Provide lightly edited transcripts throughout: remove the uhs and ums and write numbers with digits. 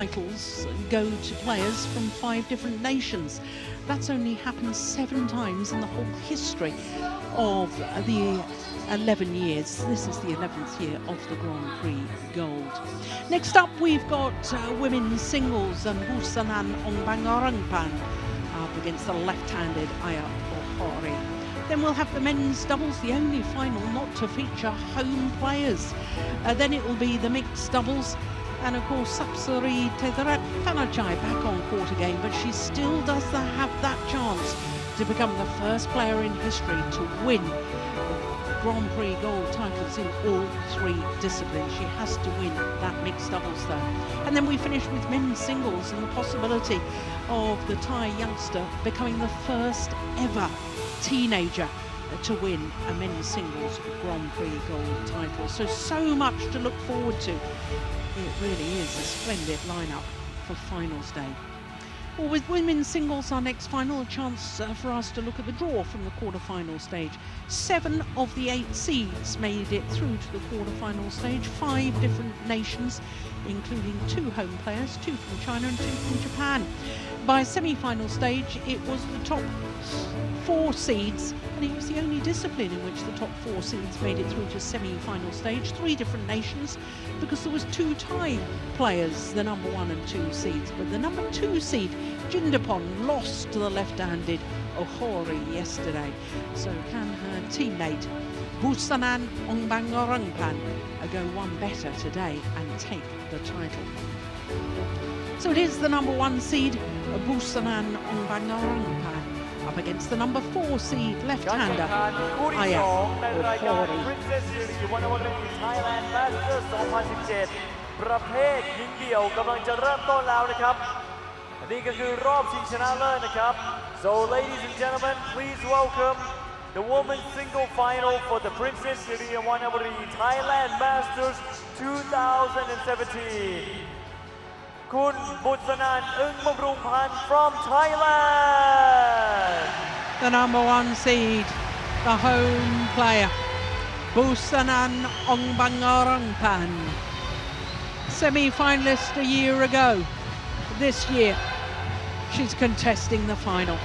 titles go to players from 5 different nations. That's only happened 7 times in the whole history of the 11 years. This is the 11th year of the Grand Prix Gold. Next up, we've got women's singles and Busanan Ongbamrungphan up against the left-handed Ohori. Then we'll have the men's doubles, the only final not to feature home players. Then it will be the mixed doubles. And of course, Sirivannavari back on court again, but she still doesn't have that chance to become the first player in history to win Grand Prix Gold titles in all 3 disciplines. She has to win that mixed doubles though. And then we finish with men's singles and the possibility of the Thai youngster becoming the first ever teenager to win a men's singles Grand Prix Gold title. So much to look forward to. It really is a splendid lineup for finals day. Well, with women's singles, our next final, a chance for us to look at the draw from the quarter-final stage. 7 of the 8 seeds made it through to the quarter-final stage. 5 different nations, including 2 home players, 2 from China and 2 from Japan. By semi-final stage, it was the top 4 seeds, and it was the only discipline in which the top 4 seeds made it through to semi-final stage. 3 different nations, because there was 2 Thai players, the number 1 and 2 seeds. But the number 2 seed, Jindapon, lost to the left-handed Ohori yesterday. So can her teammate Busanan Ongbamrungphan go one better today and take the title? So it is the number 1 seed, Busanan Ongbamrungphan, up against the number 4 seed left-hander Ohori. Princess Sirivannavari Thailand Masters 2017 ประเภทหญิงเดี่ยวกำลังจะเริ่มต้นแล้วนะครับนี่ก็คือรอบชิงชนะเลิศนะครับ So ladies and gentlemen, please welcome the women's single final for the Princess Sirivannavari Thailand Masters 2017 คุณบุษนันท์ อึ้งบำรุงพันธ์ from Thailand. The number 1 seed, the home player, Busanan Ongbamrungphan. Semi-finalist a year ago. This year, she's contesting the final.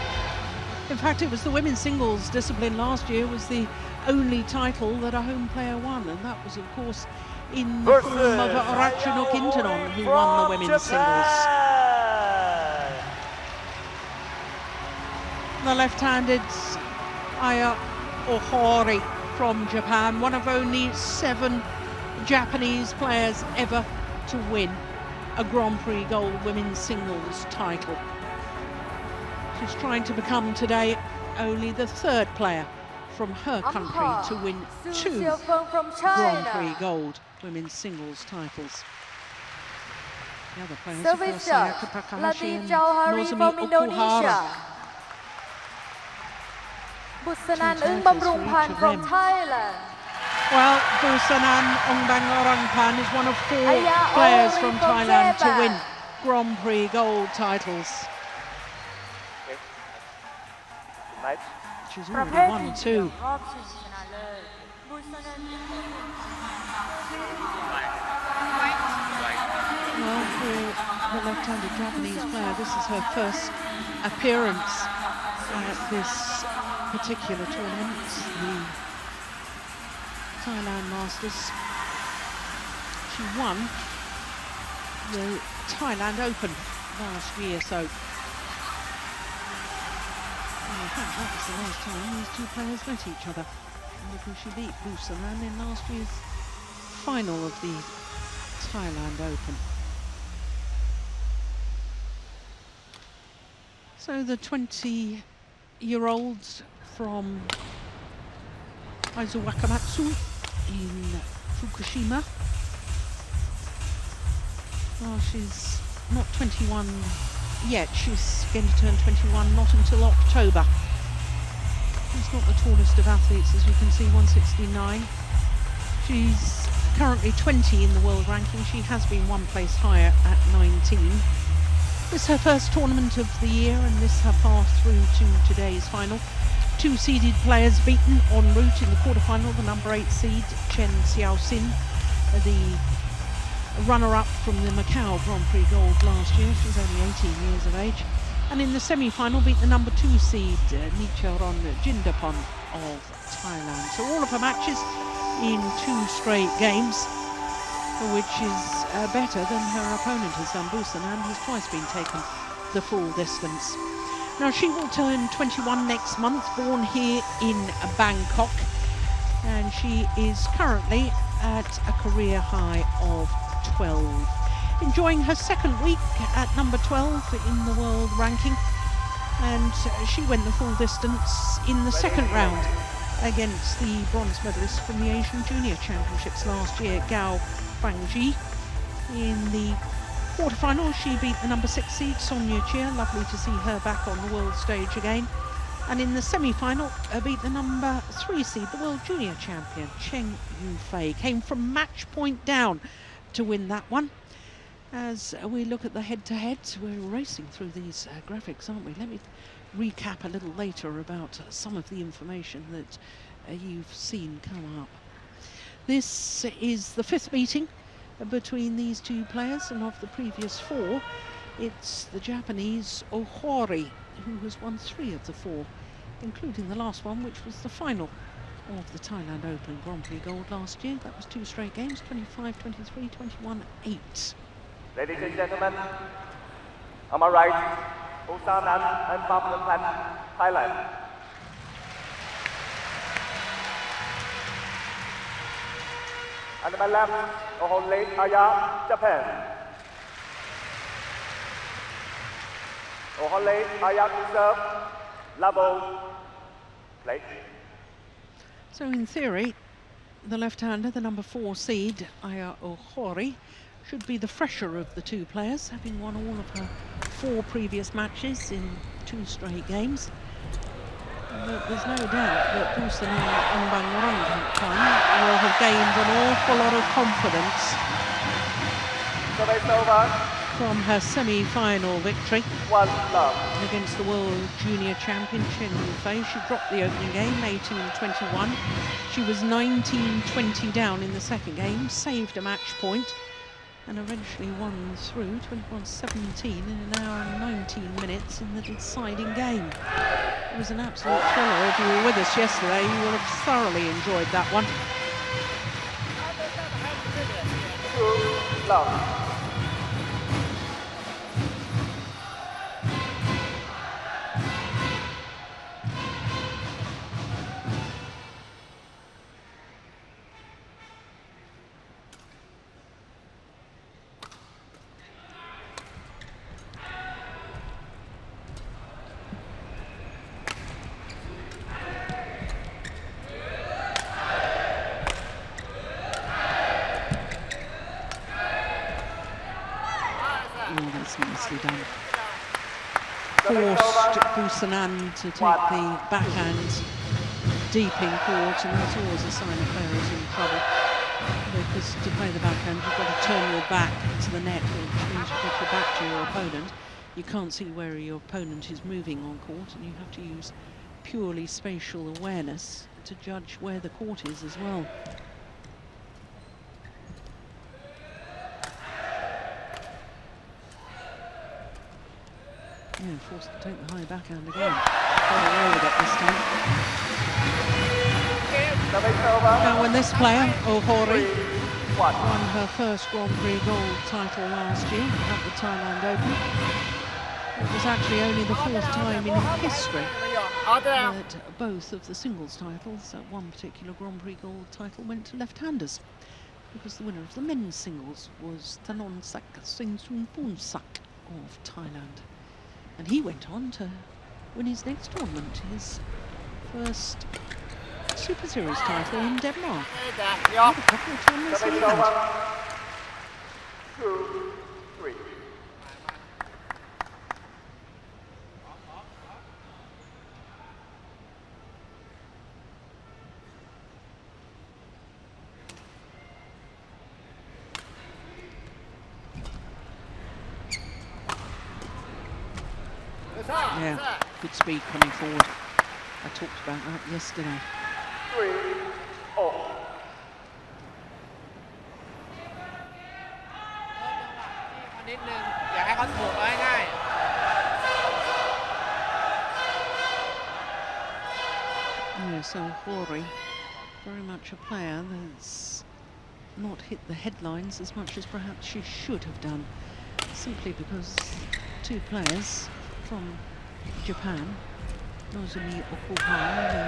In fact, it was the women's singles discipline last year was the only title that a home player won, and that was, of course, in the form of Ratchanok Intanon, who won the women's singles. The left-handed Ohori from Japan, one of only 7 Japanese players ever to win a Grand Prix Gold women's singles title. She's trying to become today only the 3rd player from her country to win 2 Grand Prix Gold women's singles titles. The other players, of course, Sayaka Takahashi and Nozomi Okuhara. Busanan Ongbamrungphan from Thailand. Well, Busanan Ongbamrungphan is one of 4 players from Thailand to win Grand Prix Gold titles. She's already won 2. Well, for the left-handed Japanese player, this is her first appearance at this particular tournament, the Thailand Masters. She won the Thailand Open last year, so in fact that was the last time these 2 players met each other, because she beat Busanan in last year's final of the Thailand Open. So the 20-year-olds from Aizu Wakamatsu in Fukushima. Well, she's not 21 yet. She's going to turn 21 not until October. She's not the tallest of athletes, as you can see, 169. She's currently 20 in the world ranking. She has been 1 place higher at 19. This is her first tournament of the year, and this her path through to today's final. 2 seeded players beaten en route in the quarterfinal. The number 8 seed, Chen Xiaoxin, the runner-up from the Macau Grand Prix Gold last year. She was only 18 years of age. And in the semi-final beat the number 2 seed, Nicharon Jindapon of Thailand. So all of her matches in 2 straight games, which is better than her opponent has done. Busanan has twice been taken the full distance. Now she will turn 21 next month, born here in Bangkok, and she is currently at a career high of 12. Enjoying her second week at number 12 in the world ranking, and she went the full distance in the second round against the bronze medalist from the Asian Junior Championships last year, Gao Fangji. In the quarterfinal, she beat the number 6 seed, Sonia Chia. Lovely to see her back on the world stage again. And in the semi-final, beat the number 3 seed, the world junior champion, Cheng Yufei. Came from match point down to win that one. As we look at the head-to-heads, we're racing through these graphics, aren't we? Let me recap a little later about some of the information that you've seen come up. This is the 5th meeting between these 2 players, and of the previous 4, it's the Japanese Ohori who has won 3 of the 4, including the last one, which was the final of the Thailand Open Grand Prix Gold last year. That was 2 straight games, 25-23, 21-8. Ladies and gentlemen, on my right, Busanan and Ongbamrungphan, Thailand. And on my left, Ohori, Japan. Ohori, to serve, level, play. So in theory, the left-hander, the number 4 seed, Aya Ohori, should be the fresher of the 2 players, having won all of her 4 previous matches in 2 straight games. But there's no doubt that Busanan Ongbamrungphan will have gained an awful lot of confidence from her semi-final victory against the world junior champion Cheng Yufei. She dropped the opening game, 18-21. She was 19-20 down in the second game, saved a match point, and eventually won through 21-17 in an hour and 19 minutes in the deciding game. It was an absolute thriller. If you were with us yesterday, you would have thoroughly enjoyed that one. Nicely done. Forced Busanan to take the backhand deep in court, and that's always a sign a player is in trouble, because to play the backhand you've got to turn your back to the net, which means you've got your back to your opponent. You can't see where your opponent is moving on court, and you have to use purely spatial awareness to judge where the court is as well. Yeah, forced to take the high backhand again. Got away with it this time. Now when this player, Ohori, won her first Grand Prix Gold title last year at the Thailand Open, it was actually only the 4th time in history that both of the singles titles, one particular Grand Prix Gold title, went to left-handers, because the winner of the men's singles was Thanonsak Singsunpunsak of Thailand. And he went on to win his next tournament, his first Super Series title in Denmark. He had a couple of tournaments in hand. 2, 3. Yeah, good speed coming forward. I talked about that yesterday. 3-0. หมวกง่าย Yes, Ohori, very much a player that's not hit the headlines as much as perhaps she should have done, simply because two players from Japan, Nozomi Okuhara, the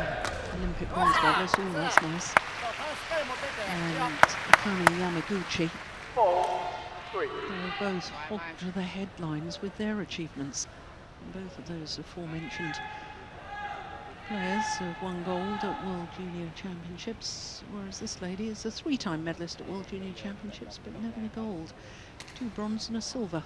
Olympic bronze medalist, oh that's nice, and Akane Yamaguchi, they both hogged the headlines with their achievements. And both of those aforementioned players have won gold at World Junior Championships, whereas this lady is a three-time medalist at World Junior Championships, but never a gold. 2 bronze and a silver.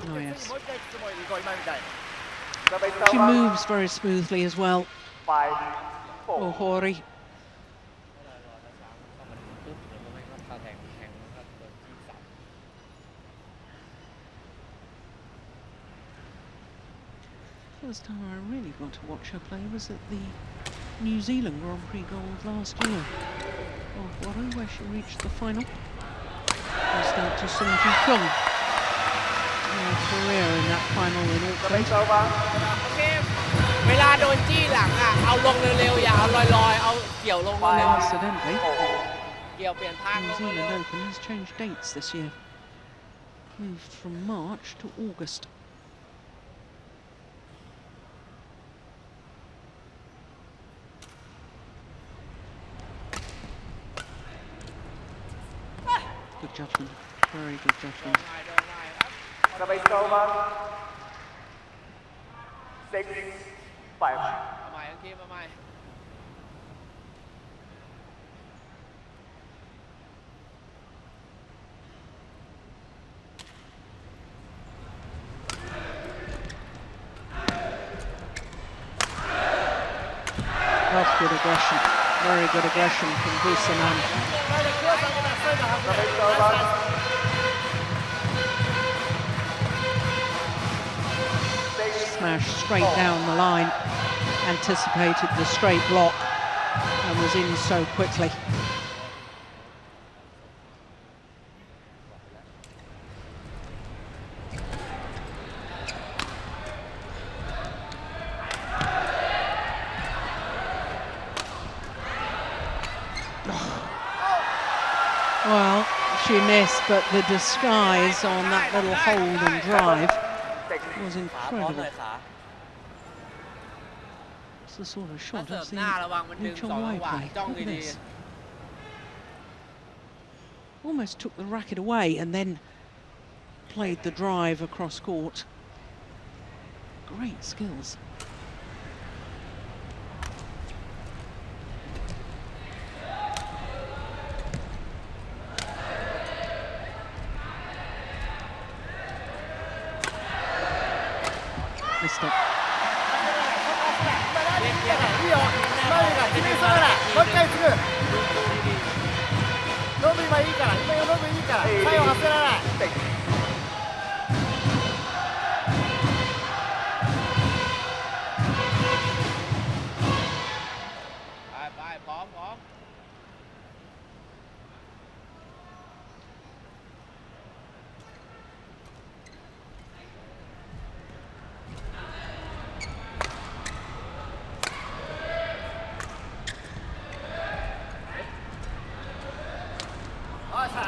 Oh yes. She moves very smoothly as well. Ohori. First time I really got to watch her play was at the New Zealand Grand Prix gold last year. Ohori, where she reached the final. Lost out to Sung Ji Kyung. Her career in that final in Auckland. ๆโอเคเวลาโดนจี้หลังอ่ะเอาลงเร็วๆอย่าเอาลอยๆเอาเกี่ยวลงเร็ว Incidentally, ๆเกี่ยวเปลี่ยนทาง New Zealand Open has changed dates this year. Moved from March to August. Good judgment, very good judgment. จะไปโซมา6-5 เอาใหม่โอเคเอาใหม่ Oh, good aggression, very good aggression from Busanan. Smashed straight down the line, anticipated the straight block and was in so quickly. Well, she missed, but the disguise on that little hold and drive was incredible. It's the sort of shot I've seen neutral wide play. Look at this. Almost took the racket away and then played the drive across court. Great skills. Missed it. ไปพร้อม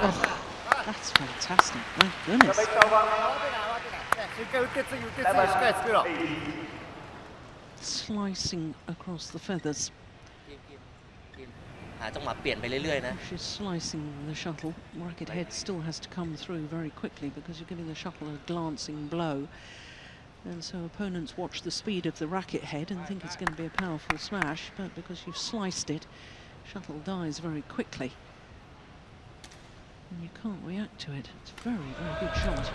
Oh, that's fantastic. My goodness. Slicing across the feathers. หาจังหวะเปลี่ยนไปเรื่อยๆนะ She's slicing the shuttle. Racket head still has to come through very quickly because you're giving the shuttle a glancing blow. And so opponents watch the speed of the racket head and think it's going to be a powerful smash, but because you've sliced it, shuttle dies very quickly. And you can't react to it. It's a very, very good shot.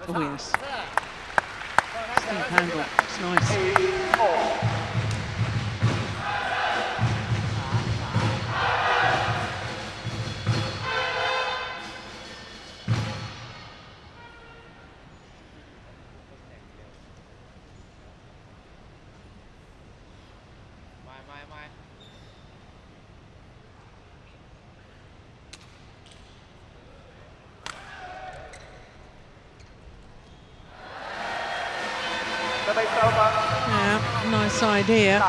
Oh yes. Steep angle, it's nice. Yeah, nice idea.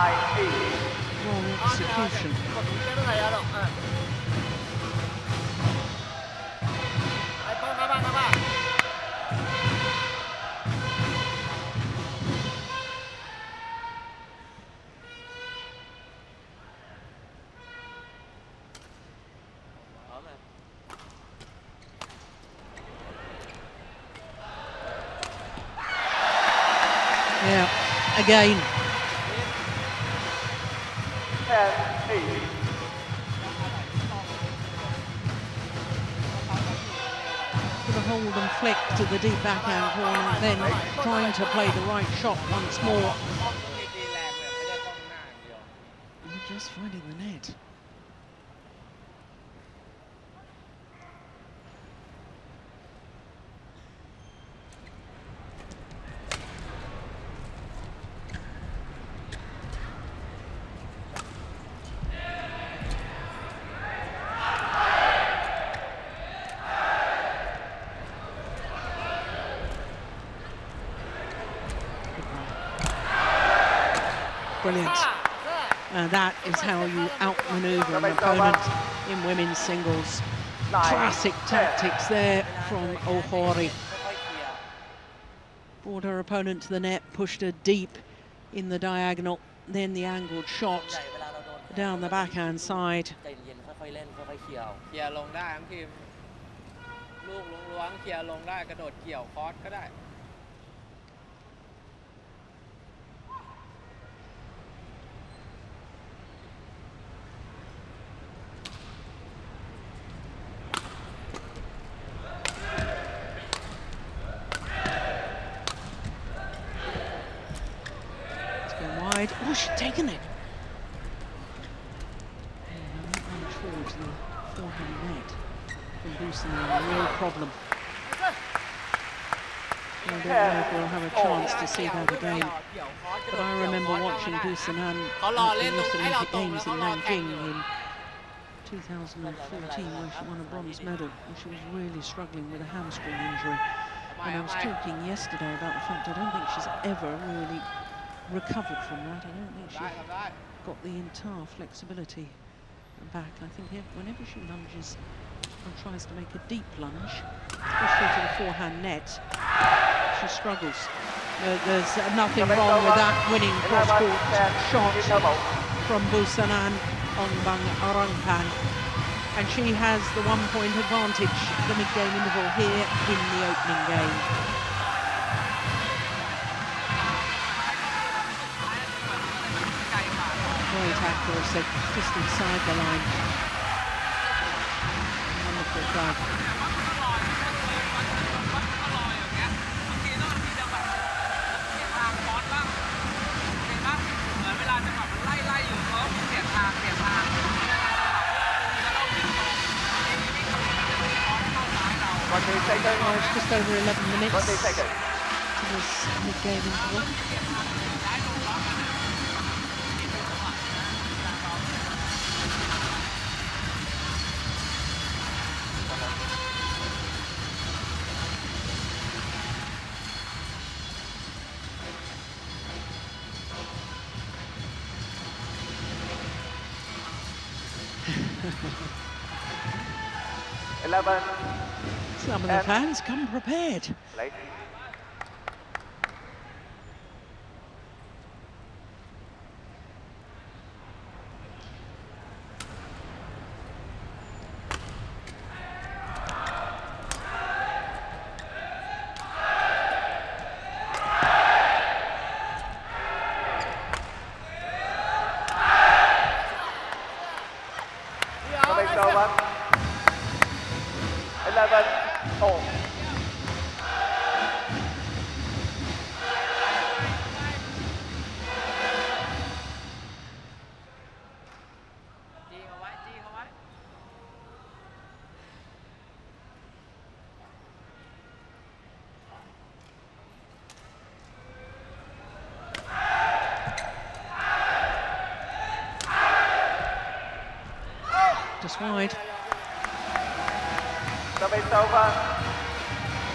Wrong execution. Yeah, again. With a hold and flick to the deep backhand corner, then trying to play the right shot once more. And just finding the net. Brilliant. That is how you outmaneuver an opponent in women's singles. Classic tactics there from Ohori. Brought her opponent to the net, pushed her deep in the diagonal, then the angled shot down the backhand side. เคลียร์ลงได้ทั้งทีมลูกล้วงเคลียร์ลงได้กระโดดเกี่ยวคอร์สก็ได้ Oh, she's taken it. And towards the forehand net from Busanan, a real problem. I don't know if we'll have a chance to see that again. But I remember watching Busanan at the Youth Olympic Games in Nanjing in 2014, where she won a bronze medal, and she was really struggling with a hamstring injury. And I was talking yesterday about the fact I don't think she's ever really recovered from that. I don't think she got the entire flexibility back. I think whenever she lunges and tries to make a deep lunge, especially to the forehand net, she struggles. There's nothing wrong with that winning cross-court shot from Busanan Ongbamrungphan, and she has the 1-point advantage at the mid-game interval here in the opening game. Great accuracy, just inside the line. Wonderful flag. It's just over 11 minutes to this mid-game interval. Some of the fans come prepared. just wide. Service over.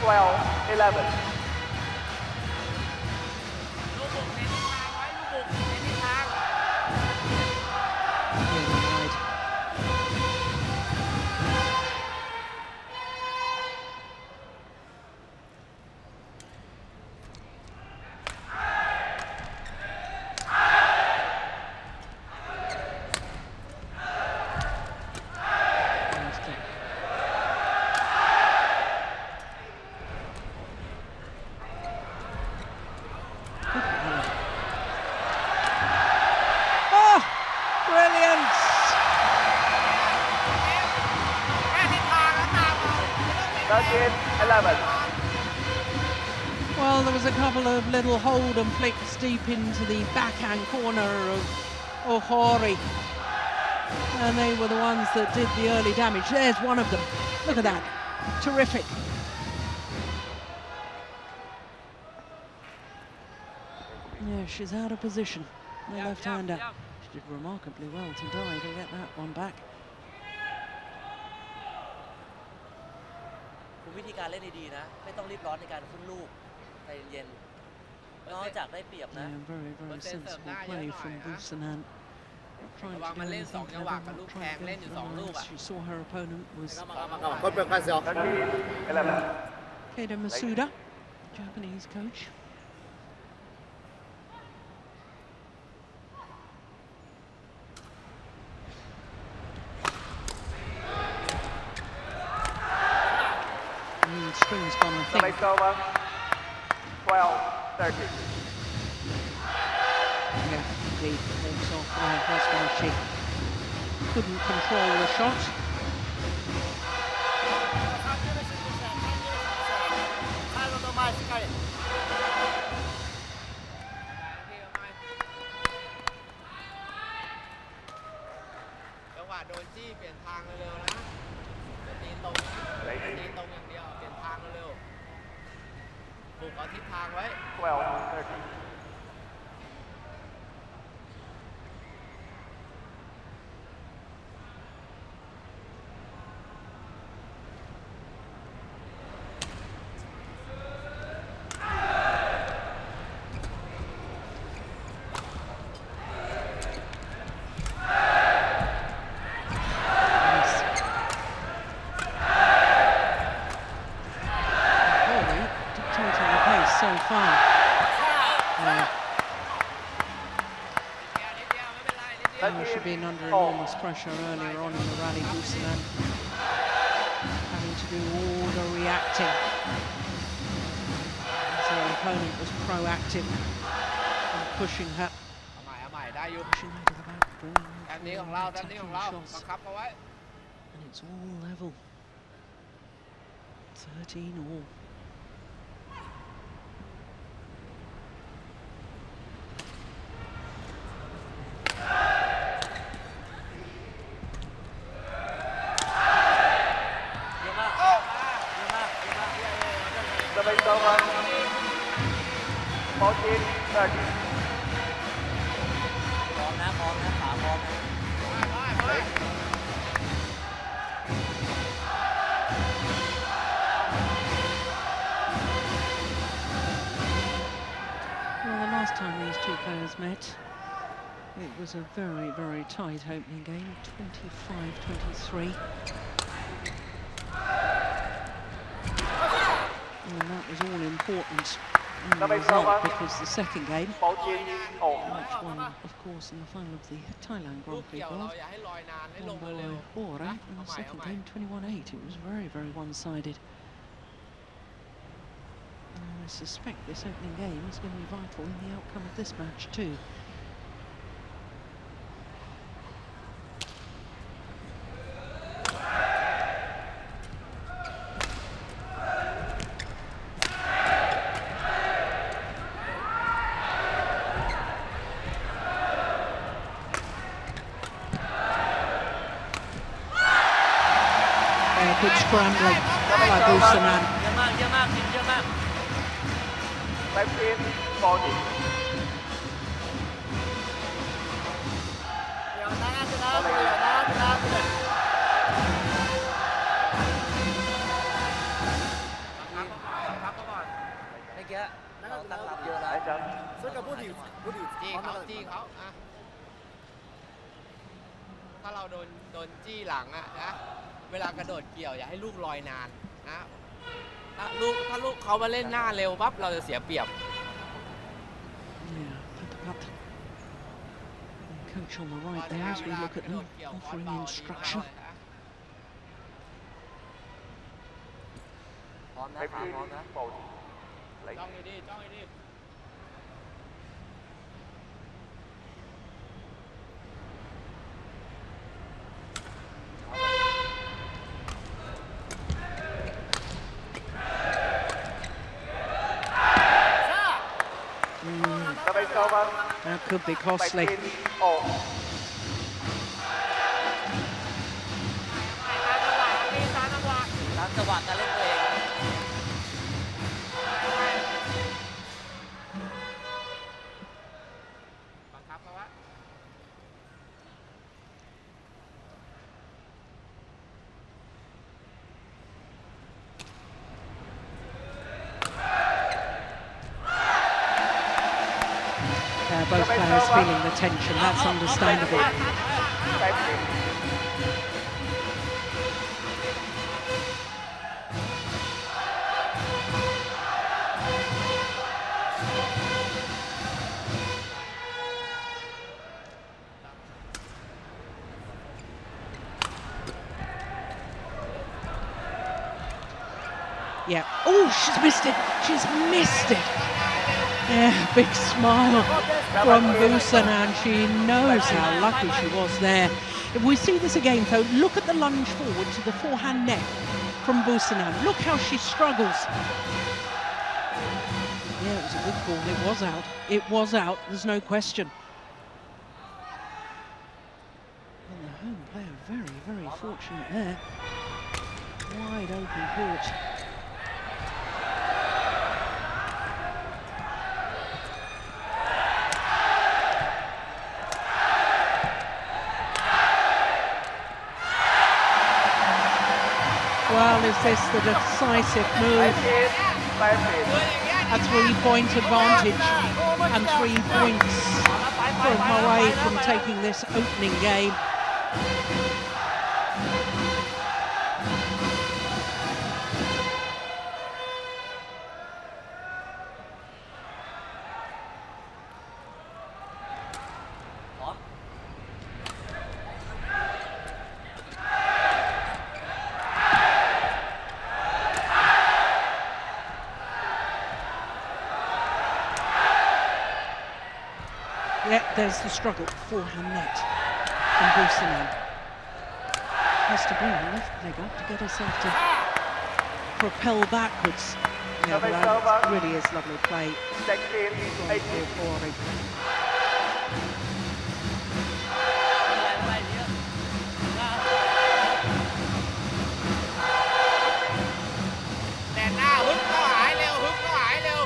12-11. ลูกบุกเน้นทิศทางไว้ลูกบุกเน้นทิศทาง Really wide. Oh, brilliant! แค่ทิศทางแล้วตามเอาไม่ต้องเป็น 13-11. Well, there was a couple of little hold and flicks deep into the backhand corner of Ohori. And they were the ones that did the early damage. There's one of them. Look at that. Terrific. Yeah, she's out of position. The left-hander. She did remarkably well to dive and get that one back. คือวิธีการเล่นดีๆนะไม่ต้องรีบร้อนในการขึ้นลูกใจเย็นๆนอกจากได้เปรียบนะ Yeah, very, very sensible play from Busanan. Not trying to ระวัง do มันเล่น anything 2 จังหวะ clever, กับลู not กแทง trying to เล่ go นอยู่ for the 2 ลูก lines. อ่ะ She saw her opponent was 13-11. Keita Masuda, Japanese coach. String's gone, I think. Service over. 12-13. Yeah, indeed, walks off there. That's why she couldn't control the shot. จังหวะโดนจี้เปลี่ยนทางเร็วๆนะจะตีตรงนะตีตรงอย่างเดียวเปลี่ยนทางเร็วๆบุกเอาทิศทางไว้ 12-13. Nice. Ohori dictating the pace so far. She been under enormous pressure earlier on in the rally, Busanan, having to do all the reacting. So her opponent was proactive and pushing her. เอาใหม่ได้อยู่ Pushing her to the back, bringing แต้ม her นี้ของ forward, เราแต้มนี้ของ attacking เรา shots. บังคับเอาไว้ And it's all level. 13 all. Service over. 14-13. พร้อมนะขาพร้อมนะ ไป Well, the last time these two players met, it was a very, very tight opening game, 25-23. And that was all important in the result because the second game, 14-all. which won, of course, in the final of the Thailand ลู Grand ก Prix เกี่ยวเรา World, อย่าให้ลอยนานให้ลง won by เร็ว Ohori, นะ and เอา the ใหม่ second game 21-8. It was very, very one-sided. And I suspect this opening game is going to be vital in the outcome of this match too. Good scrambling by Busanan. เยอะมากทีมเยอะมาก 15-14. เดี๋ยวนะ อกี้เราตั้งรับเยอะแล้ว จี้เขาอะถ้าเราโดนจี้หลังอะนะเวลากระโดดเกี่ยวอย่าให้ลูกลอยนานนะถ้าลูกเขามาเล่นหน้าเร็วปั๊บเราจะเสียเปรียบ Coach on the right there as we look at them offering instruction. พร้อมนะพร้อมนะ จ้องให้ดีจ้องให้ดี That could be costly. ตามจังหวะการเล่นตัวเองบังคับเขาวะ Both players feeling the tension. That's understandable. Yeah. Oh, she's missed it. She's missed it. Yeah, big smile from Busanan. She knows how lucky she was there. If we see this again, though, look at the lunge forward to the forehand net from Busanan. Look how she struggles. Yeah, it was a good ball. It was out. It was out. There's no question. And the home player very, very fortunate there. Wide open court. Well, is this the decisive move? A 3-point advantage and 3 points from away from taking this opening game. Yeah, there's the struggle, forehand net from Busanan. Has to bring her left leg up to get herself to propel backwards. Yeah, but that really is lovely play from Ohori. แต่หน้าฮึบก็หายเร็วฮึบก็หายเร็ว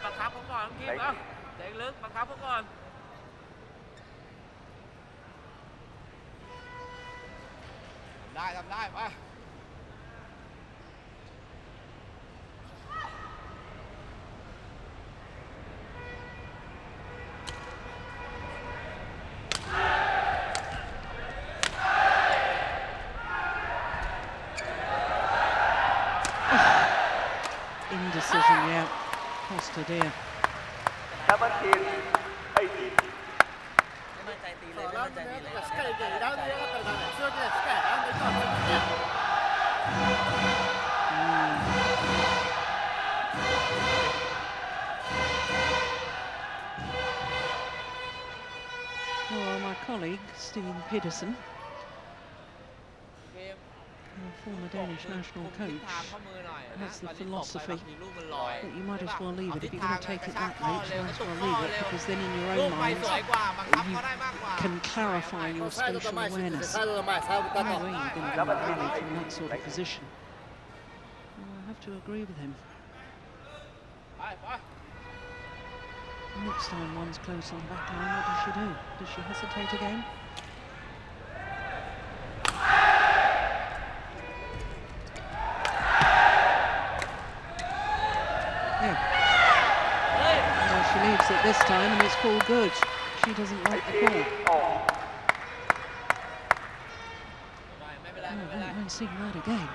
บังคับเขาก่อนคิดเนาะเด็กลึกบังคับเขาก่อนทำได้ไปIndecision, yeah. Cost her dear. ไม่มั่นใจตีเลยไม่มั่นใจตีเลยWell, my colleague, Steve Pedersen, former Danish national coach, has the philosophy that you might as well leave it. If you're going to take it that late, you might as well leave it, because then in your own mind you can clarify your spatial awareness. No way you're going to rally from that sort of position. Well, I have to agree with him. Next time one's close on the back line, what does she do? Does she hesitate again? this time, and it's called good. She doesn't like the call. I won't see that again.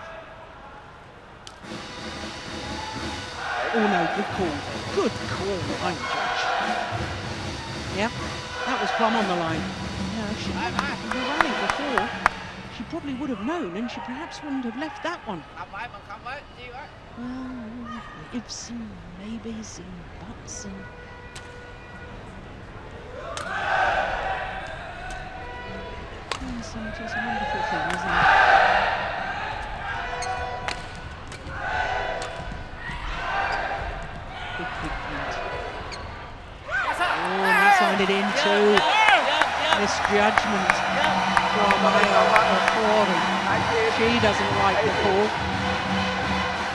Oh no, good call. Good call, line judge. Yep, that was plumb on the line. Yeah, she the rally before, she probably would have known, and she perhaps wouldn't have left that one. Well, ifs and maybes and buts and... It's just a wonderful thing, isn't it? Big point. Oh, he signed it in too. Misjudgment from Ohori. She doesn't like the call.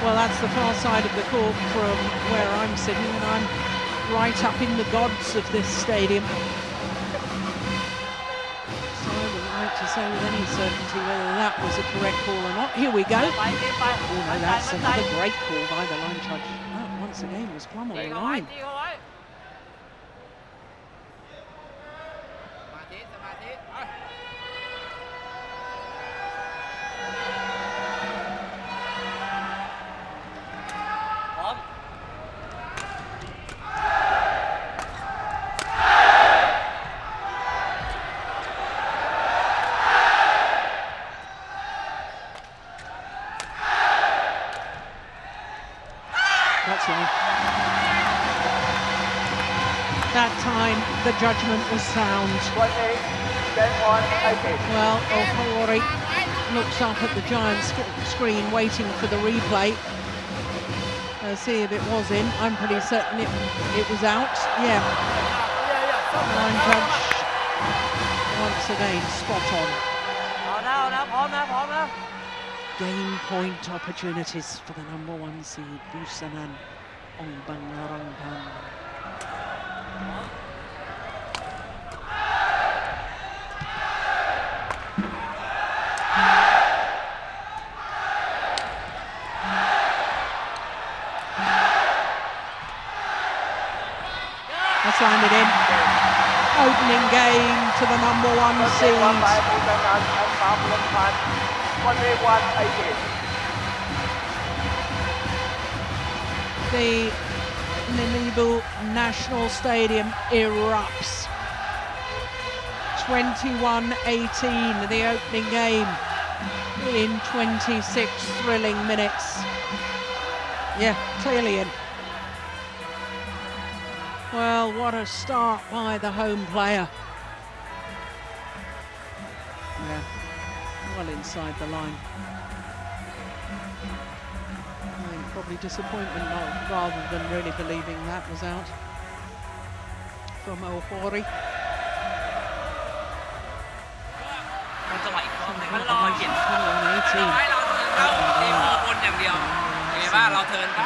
Well, that's the far side of the court from where I'm sitting, and I'm right up in the gods of this stadium. So I wouldn't like to say with any certainty whether that was a correct call or not. Here we go. Oh no, that's another great call by the line judge. That once again was plumb on the line. That's right. That time the judgment was sound. Well, Ohori looks up at the giant screen waiting for the replay. See if it was in. I'm pretty certain it was out. Yeah. Line judge once again spot on. Game point opportunities for the #1 seed, Busanan, Ongbamrungphan. That's landed in. Opening game to the #1 seed. The Namibu National Stadium erupts. 21-18, the opening game in 26 thrilling minutes. Yeah, clearly in. Well, what a start by the home player. Yeah, well inside the line. Probably disappointment rather than really believing that was out from Ohori. จังหวะอีกรอบนึงแล้วรอเห็นท้ายเราเทิร์นครับเทโมบนอย่างเดียวโอเคป่ะเราเทิร์นป่ะ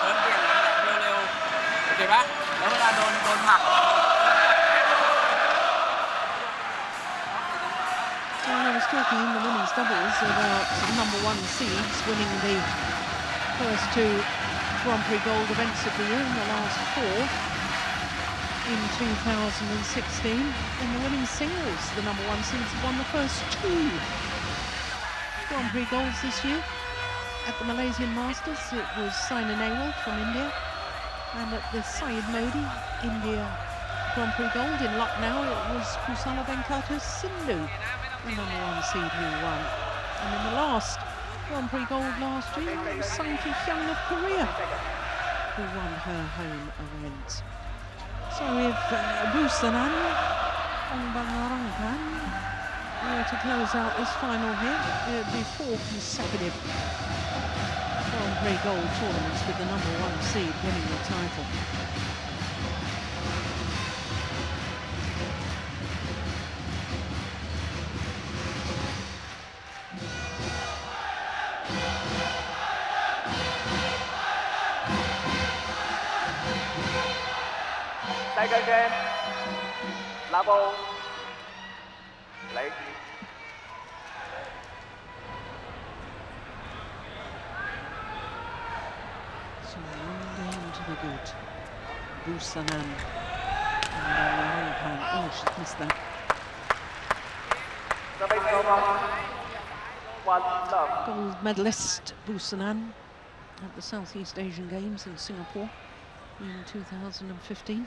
เทิร์นเปลี่ยนหลังเร็วๆโอเคป่ะแล้วเวลาโดนผลัก Well, I was talking in the women's doubles about #1 seeds winning the first 2 Grand Prix Gold events of the year in the last 4 in 2016. In the women's singles, the #1 seeds won the first 2 Grand Prix Golds this year. At the Malaysian Masters, it was Saina Nehwal from India, and at the Syed Modi India Grand Prix Gold in Lucknow, it was Kusala Venkata Sindhu, the #1 seed who won. And in the last Grand Prix Gold last year, it was Sang-Ki Hyung of Korea who won her home event. So if Busanan, Ongbamrungphan were to close out this final here, it would be 4 consecutive Grand Prix Gold tournaments with the #1 seed winning the title. Second game, level, late. So one game to the good. Busanan. Ongbamrungphan. Oh, she's missed that. Gold medalist Busanan at the Southeast Asian Games in Singapore in 2015.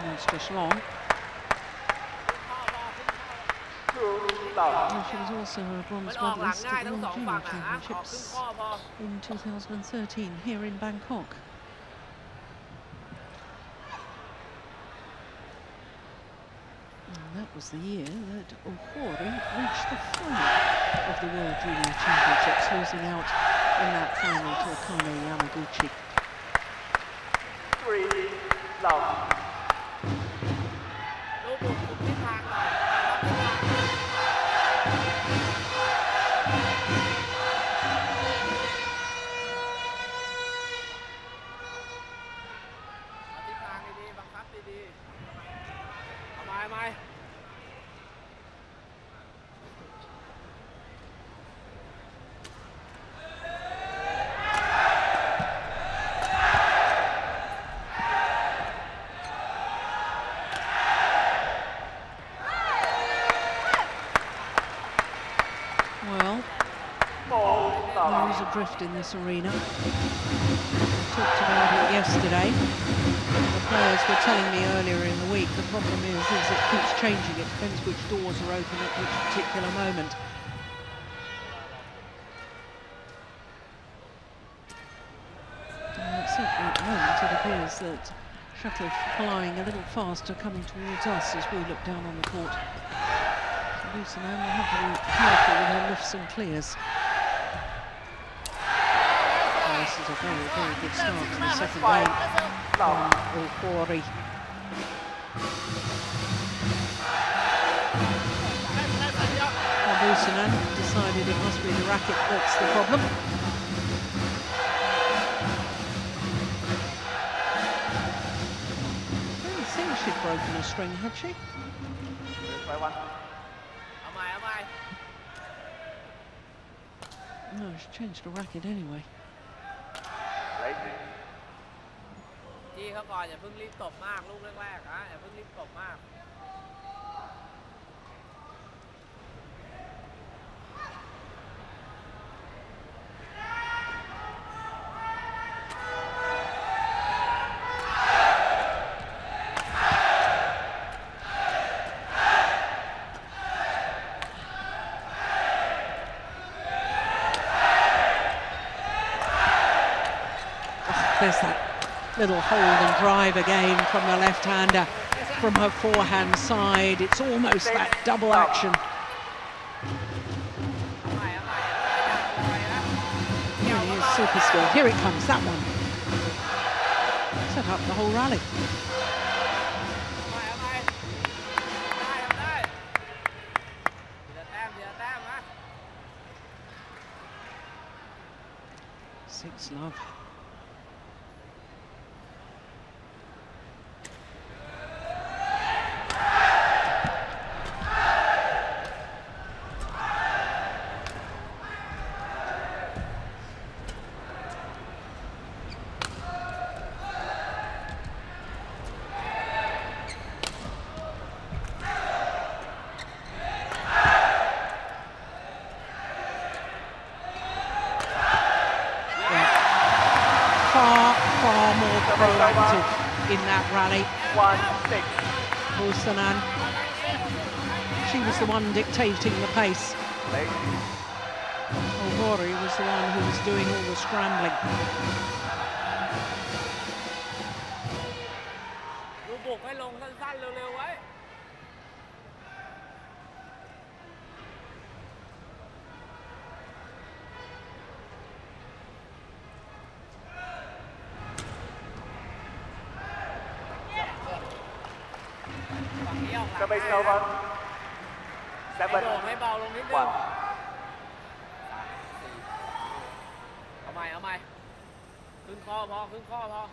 That's just long. And she was also a bronze medalist at the World Junior Championships in 2013 here in Bangkok. And that was the year that Ohori reached the final of the World Junior Championships, losing out in that final to Akane Yamaguchi. 3 love. ลูกบุกคุมทิศทางหน่อยเอาทิศทางดีๆบังคับดีๆเอาไม้ Well, there is a drift in this arena. We talked about it yesterday. The players were telling me earlier in the week the problem is it keeps changing. It depends which doors are open at which particular moment. And certainly at the moment it appears that shuttle flying a little faster coming towards us as we look down on the court. Busanan will have to be careful with her lifts and clears. Oh, this is a very, very good start to the second game from Ohori. Busanan decided it must be the racket that's the problem. I don't think she'd broken a string, had she? No, she changed the racket anyway. จี้เขาก่อนอย่าเพิ่งรีบตบมากลูกแรกๆอย่าเพิ่งรีบตบมาก There's that little hold and drive again from the left-hander from her forehand side. It's almost that double action. Really is super skill. Here it comes, that one. Set up the whole rally. Six love. Far more proactive in that rally. 1-6. Busanan, she was the one dictating the pace. Ohori was the one who was doing all the scrambling. ลูกบุกให้ลงสั้นๆเร็วๆไว้ Service over. ให้โด่งให้เบาลงนิดนึง 1. เอาใหม่ครึ่งข้อพอครึ่งข้อพอ 1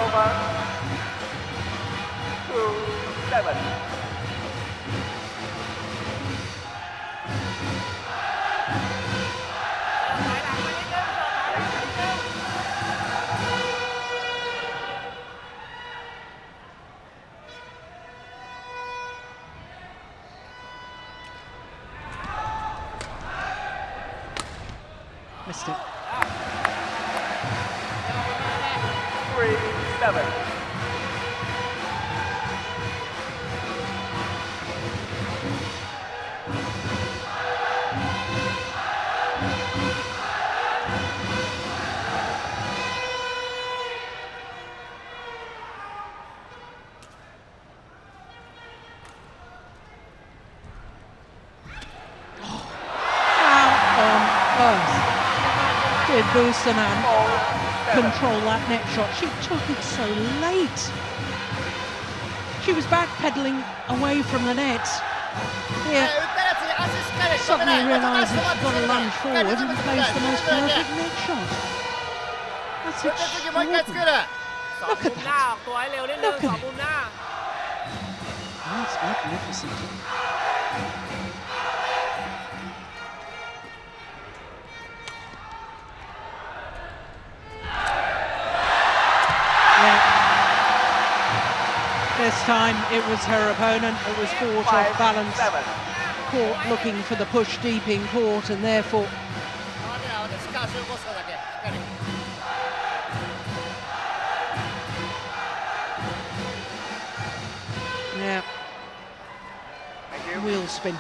over. 2-7. Missed it. 3-7. Did Busanan control that net shot? She took it so late. She was backpedaling away from the net. Here, suddenly realises she's got to lunge forward and plays the most perfect net shot. That's extraordinary. Look at that. Look at it. That's magnificent. This time it was her opponent that was caught off balance, caught looking for the push deep in court, and therefore wheel spin.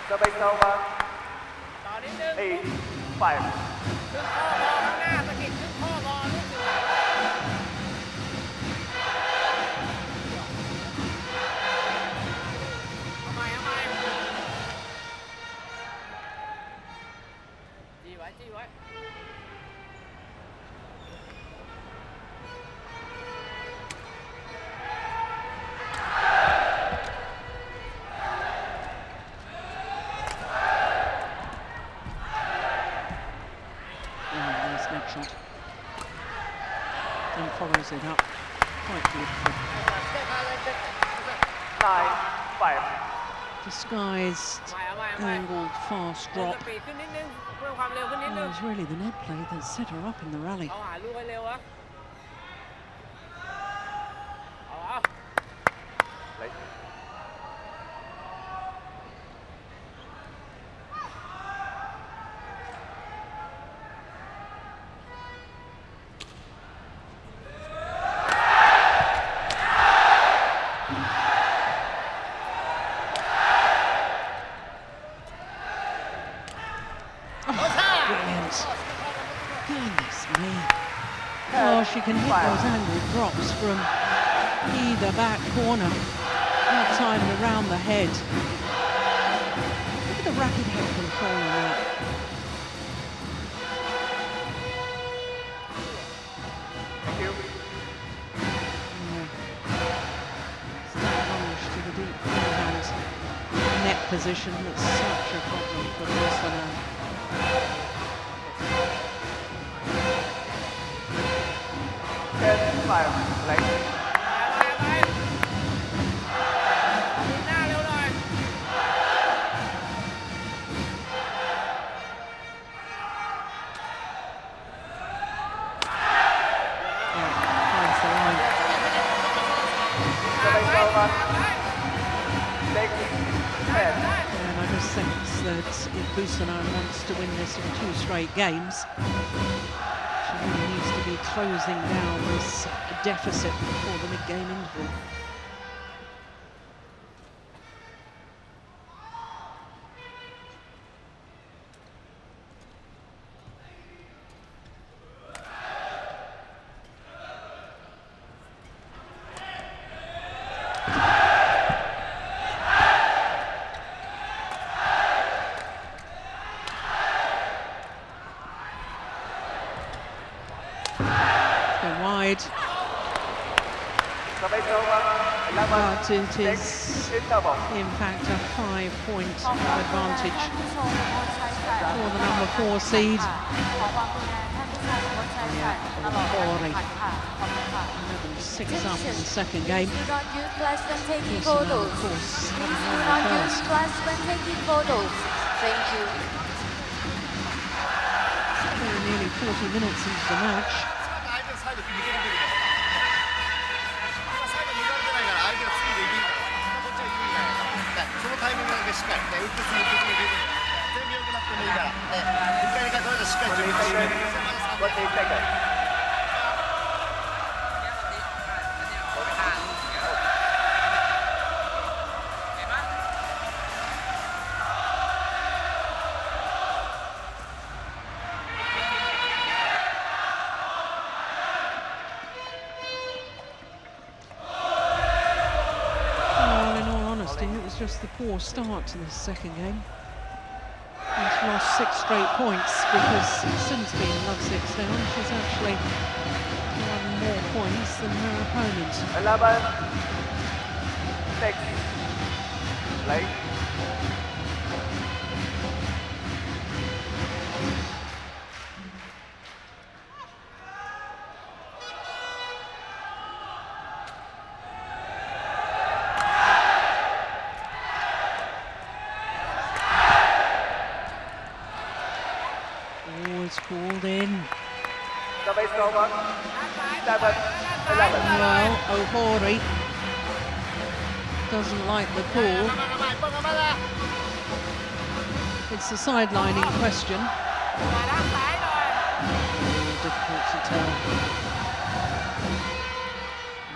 Service over. 8-5. Shot and follows it up quite beautifully. 9-5. Disguised, angled, fast drop. It was really the net play that set her up in the rally. Goodness me. Oh, she can hit those angled drops from either back corner. That time around the head. Look at the rapid head control on that. Thank you. That lunge to the deep forehand net position. That's such a problem for Busanan. sense that if Busanan wants to win this in 2 straight games, she really needs to be closing down this deficit before the mid-game interval. Wide, but it is in fact a 5-point advantage for the number 4 seed. Ohori 11-6 up in the second game. Do not use flash when taking Busanan, photos. of course, Please do not use flash when taking photos. Thank you. We're nearly 40 minutes into the match. そのタイミングだけしっかりね、打ってすぐ打ってすぐ全部良くなってもいいから、1回2回取れたらしっかり準備して。Just the poor start to this second game. She's lost 6 straight points because since being love 6 down, she's actually won more points than her opponent. 11-6. Late. Called in. Well, Ohori doesn't like the call. It's a sidelining question. Difficult to tell.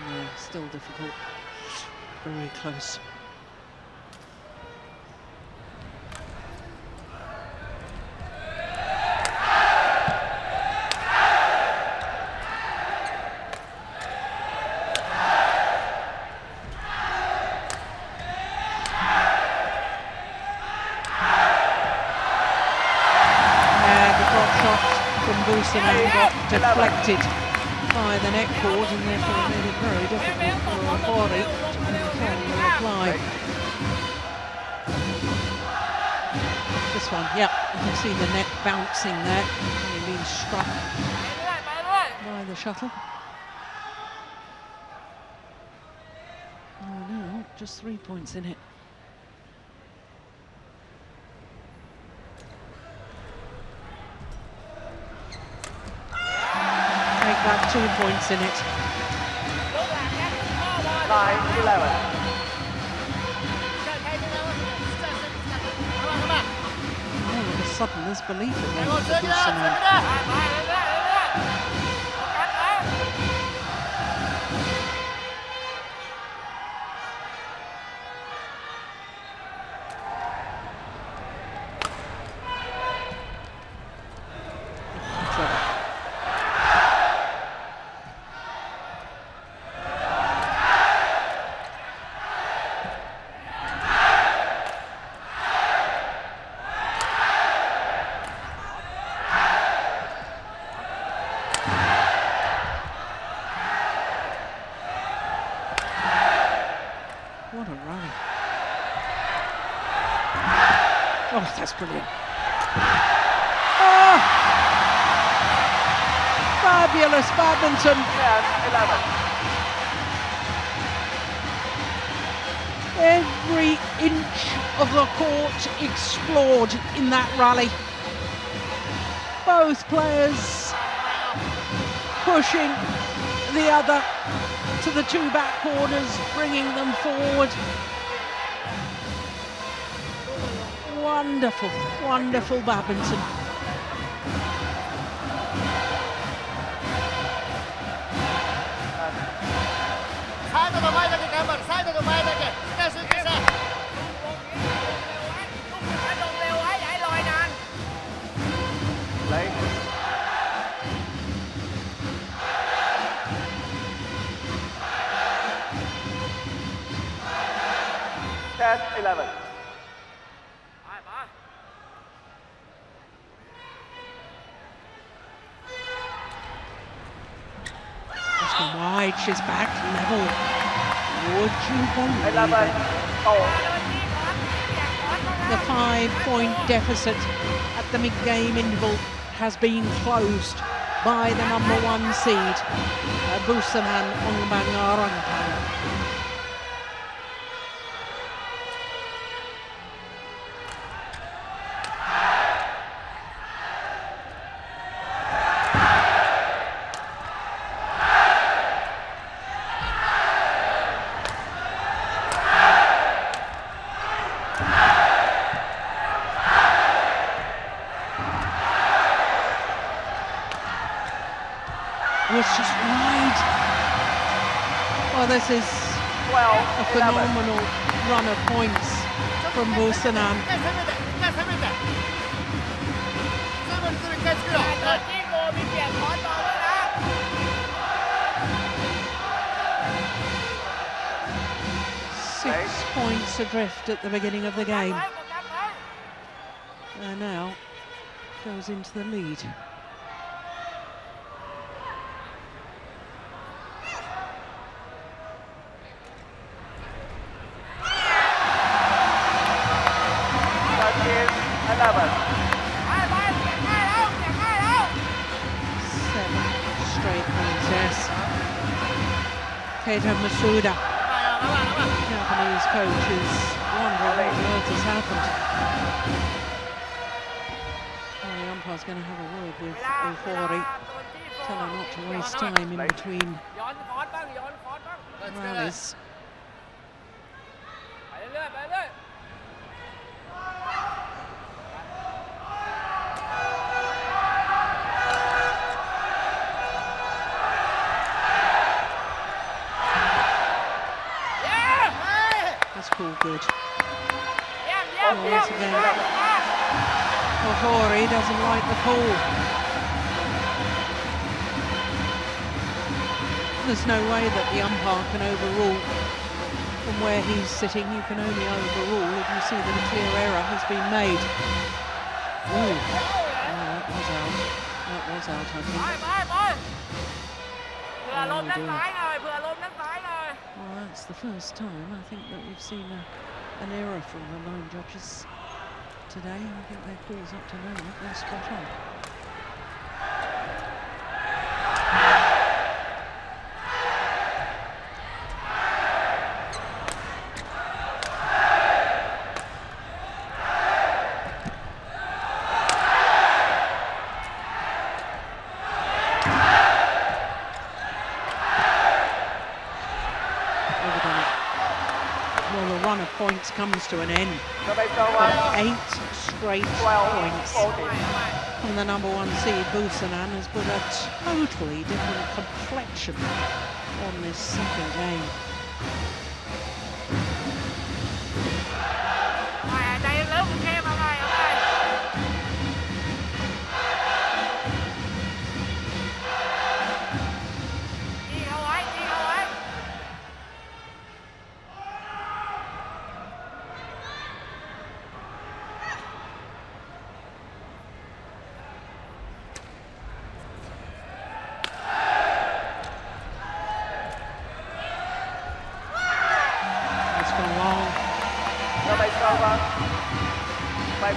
No, still difficult. Very close. Busanan got deflected by the net cord and therefore made it very difficult for Ohori to control the reply. This one, yeah, you can see the net bouncing there, having been struck by the shuttle. Oh no, just 3 points in it. That 2 points in it. 9-11. All of a sudden, there's belief again for Busanan. What a rally. Oh, that's brilliant. Oh, fabulous badminton. 10-11. Every inch of the court explored in that rally. Both players pushing the other to the 2 back corners, bringing them forward. Wonderful, wonderful badminton. Wide, she's back level. Would you believe it? The 5-point deficit at the mid-game interval has been closed by the number 1 seed, Busanan Ongbamrungphan. Was just wide. Well, this is a phenomenal run of points from Busanan. Six points adrift at the beginning of the game. And now goes into the lead. Keita Masuda, Japanese coach, is wondering what on earth has happened. Well, the umpire's going to have a word with Ohori, tell her not to waste time in between rallies. Call good. Once again, Ohori doesn't like the call. There's no way that the umpire can overrule from where he's sitting. You can only overrule if you see that a clear error has been made. Ooh. Oh, that was out. That was out, I think. Well, that's the first time I think that we've seen an error from the 9 judges today. I think their calls up to now, they're spot on. Well, the run of points comes to an end. 8 straight points from the number 1 seed. Busanan has put a totally different complexion on this second game.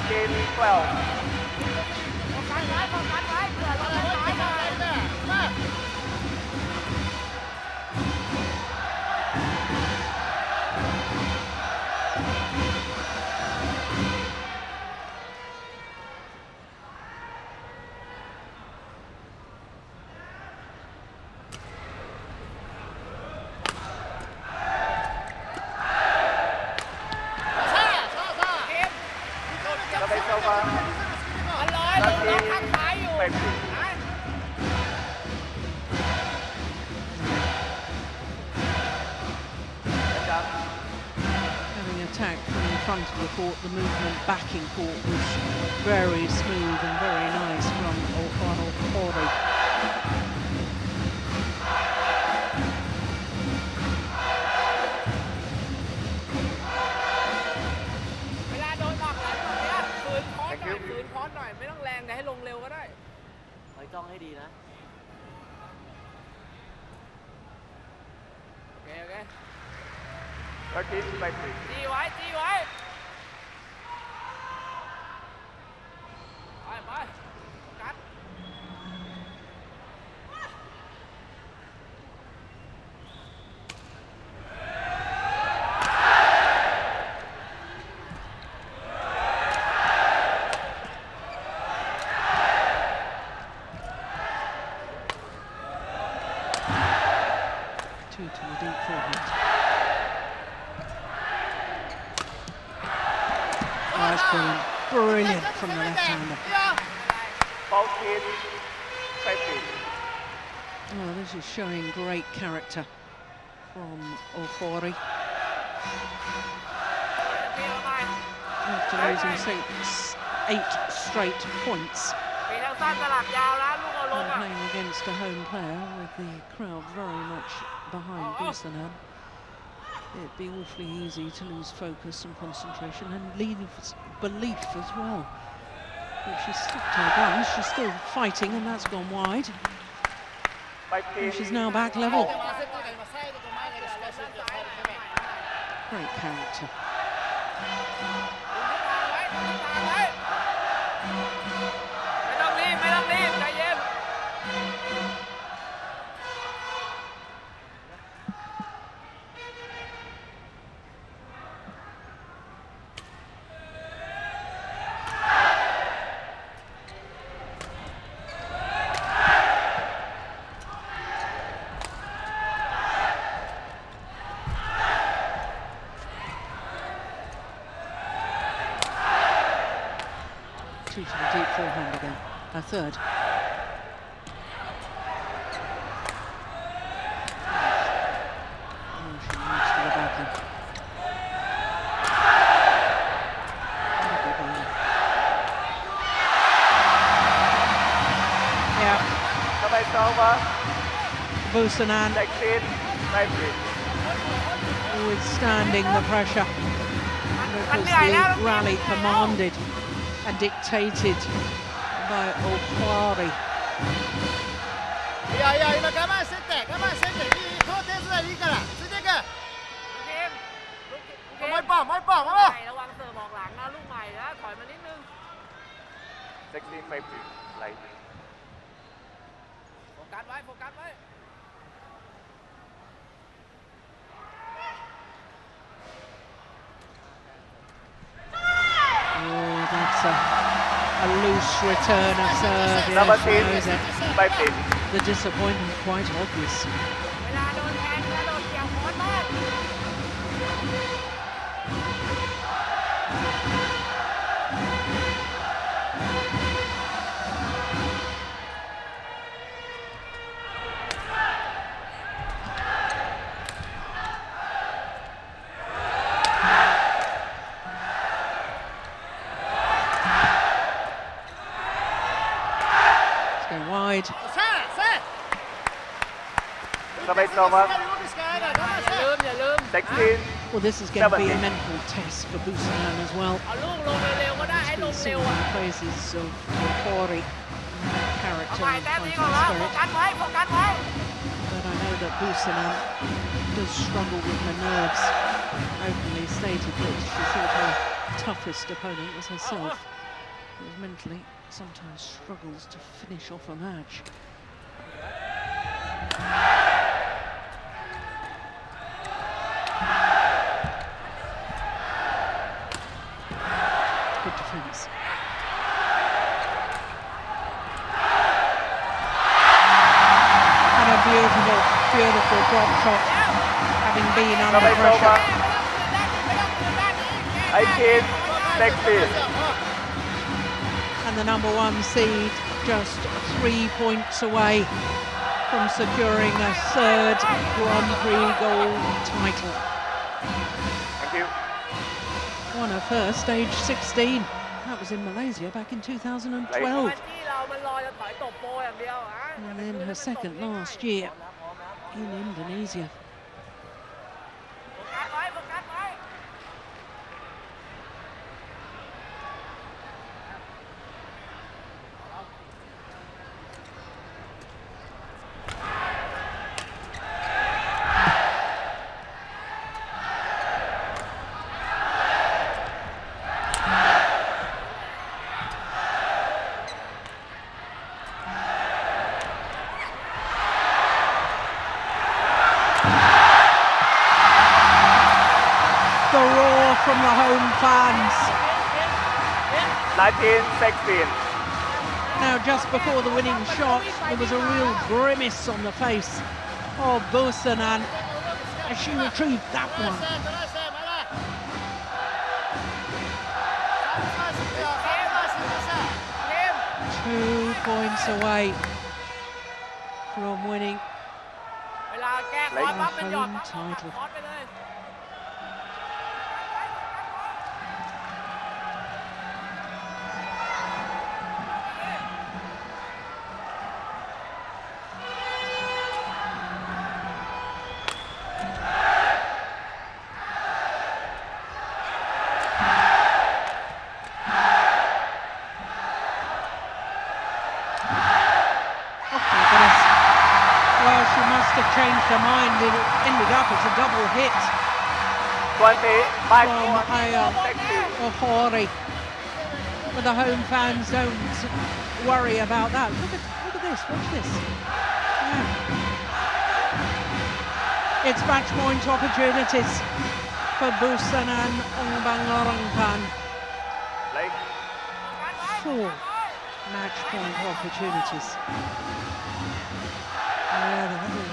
Game 12. attack from in front of the court, the movement back in court was very smooth and very nice from Ohori. เวลาโดนออกหลังแบบเนี้ยฝืนคอร์สหน่อยฝืนคอร์สหน่อยไม่ต้องแรงแต่ให้ลงเร็วก็ได้ คอยจ้องให้ดีนะ โอเคโอเค 13 by 3. จี้ไว้จี้ไว้ไปไปกัด Two to the deep forehand. Oh, that's brilliant. Brilliant from the left-hander. Foul kick, 5-3. Oh, this is showing great character from Ohori. After losing 8 straight points ปีทางสั้นสลับยาวนะลูกเอาลง and อ่ะ playing against a home player with the crowd very much behind Busanan, it'd be awfully easy to lose focus and concentration and leave belief as well. But she's stuck to her guns, she's still fighting, and that's gone wide. And she's now back level. Great character. ไม่ต้องรีบใจเย็น Two to the deep forehand again. A third. Oh, she moves to the backhand. Yeah. Somebody over. Busanan 16 by 3. withstanding the pressure because the rally commanded and dictated by Ohori. いやいや今我慢してって我慢してってこの点数でいいからついていくもう一本もう一本ระวังเสิร์ฟออกหลังนะลูกใหม่นะถอยมานิดนึง 16 by 3. Light. โฟกัสไว้โฟกัสไว้ Oh, that's a loose return of serve. Number Yes, 10 by 3. the disappointment quite obvious. เวลาโดนแทงแล้วโดนเกี่ยวคอนมาก Let's go wide. ใช่ใช่ Somebody over. อย่าลืม 16. Well, this is going to be a 17. mental test for Busanan as well. เอาลูกลงเร็วๆก็ได้ให้ลง Been เร็ว singing อ่ะ the praises of Ohori, เอา character ใหม่ and แต้มนี้ fighting ก่อนแล้วโฟ spirit. กัสไว้โฟกัสไว้ But I know that Busanan does struggle with her nerves. Openly stated that she thought her toughest opponent was herself. Whereas mentally sometimes struggles to finish off a match. Good defence. And a beautiful, beautiful drop shot, having been under Somebody pressure. over. 18. 16. And the number one seed just 3 points away from securing a third Grand Prix gold title. Thank you. Won her first, age 16. That was in Malaysia back in 2012. ที่เรามันรอจะถอยตบโปรอย่างเดียว And then her second last year in Indonesia. โฟกัสไว้โฟกัสไว้ The roar from the home fans. 1916. Now, just before the winning shot, there was a real grimace on the face of Busanan as she retrieved that one. 2 points away from winning เวลาแก้คอร์สปั๊บเป็นหยอด home ปั๊บ title. คอร์สไปเลย Well, she must have changed her mind. It ended up as a double hit 25 from Ohori. But the home fans don't worry about that. Look at this, watch this. Yeah. It's match point opportunities for Busanan Ongbamrungphan. 4 match point opportunities. The little